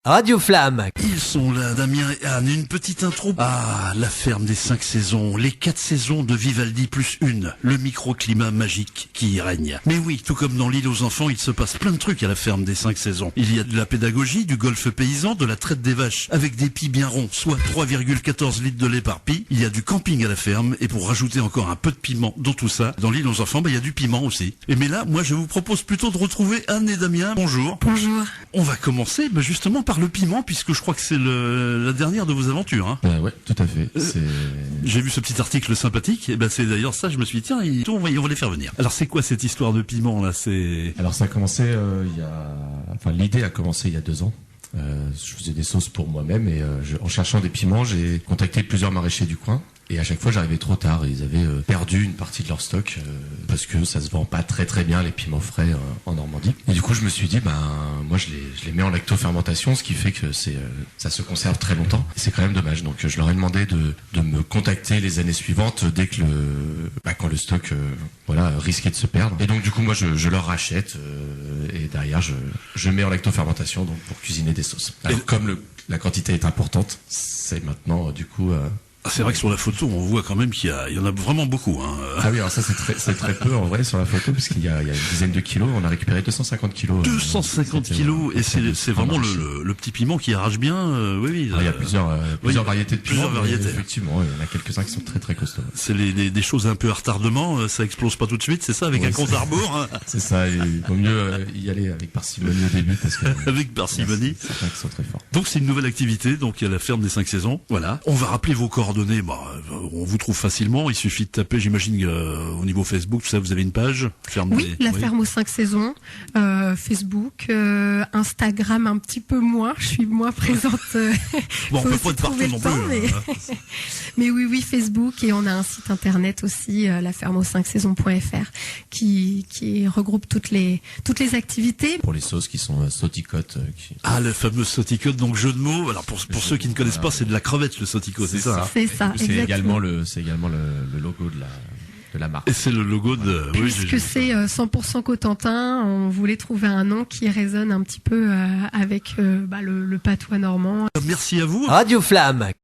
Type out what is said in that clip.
Radio Flamme. Ils sont là, Damien et Anne, une petite intro. Ah, la ferme des 5 saisons, les 4 saisons de Vivaldi plus une, le microclimat magique qui y règne. Mais oui, tout comme dans l'île aux enfants, il se passe plein de trucs à la ferme des 5 saisons. Il y a de la pédagogie, du golf paysan, de la traite des vaches avec des pies bien ronds, soit 3,14 litres de lait par pie. Il y a du camping à la ferme et pour rajouter encore un peu de piment dans tout ça, dans l'île aux enfants, il y a du piment aussi. Mais là, moi je vous propose plutôt de retrouver Anne et Damien. Bonjour. Bonjour. On va commencer justement par le piment, puisque je crois que c'est la dernière de vos aventures. Hein. Ouais, tout à fait. J'ai vu ce petit article sympathique, et c'est d'ailleurs ça, je me suis dit, tiens, on va les faire venir. Alors c'est quoi cette histoire de piment là? Alors ça a commencé l'idée a commencé il y a 2 ans. Je faisais des sauces pour moi-même et en cherchant des piments, j'ai contacté plusieurs maraîchers du coin. Et à chaque fois, j'arrivais trop tard. Ils avaient perdu une partie de leur stock parce que ça se vend pas très très bien les piments frais en Normandie. Et du coup, je me suis dit, moi, je les mets en lactofermentation, ce qui fait que ça se conserve très longtemps. Et c'est quand même dommage. Donc, je leur ai demandé de me contacter les années suivantes dès que quand le stock risquait de se perdre. Et donc, du coup, moi, je leur rachète et derrière, je mets en lactofermentation donc pour cuisiner des sauces. Alors, comme la quantité est importante, c'est maintenant du coup. C'est vrai que sur la photo, on voit quand même qu'il y en a vraiment beaucoup. Hein. Ah oui, alors ça c'est très peu en vrai sur la photo, parce qu'il y a une dizaine de kilos, on a récupéré 250 kilos. 250 kilos, et c'est vraiment le petit piment qui arrache bien. Oui. Il y a plusieurs variétés de piments. Effectivement, il y en a quelques-uns qui sont très très costauds. C'est des choses un peu à retardement, ça explose pas tout de suite, c'est ça, avec un compte à rebours. Hein. C'est ça, il vaut mieux y aller avec parcimonie au début, parce que avec parcimonie. C'est vrai qu'ils sont très forts. Donc c'est une nouvelle activité, donc il y a la ferme des 5 saisons. Voilà. On va rappeler vos coordonnées. On vous trouve facilement. Il suffit de taper, j'imagine, au niveau Facebook, tout ça, vous avez une page. Ferme aux 5 saisons. Facebook, Instagram un petit peu moins. Je suis moins présente. On peut pas être partout non plus. Mais oui, Facebook, et on a un site internet aussi, lafermeaux5saisons.fr, qui regroupe toutes les activités. Pour les sauces qui sont sauticotes. Ah, le fameux sauticote, donc jeu de mots. Alors pour ceux qui ne connaissent pas, c'est de la crevette le sauticote, c'est ça. C'est ça, c'est également le logo de la marque. Et c'est le logo de... Puisque c'est 100% Cotentin, on voulait trouver un nom qui résonne un petit peu avec le patois normand. Merci à vous. Radio Flamme.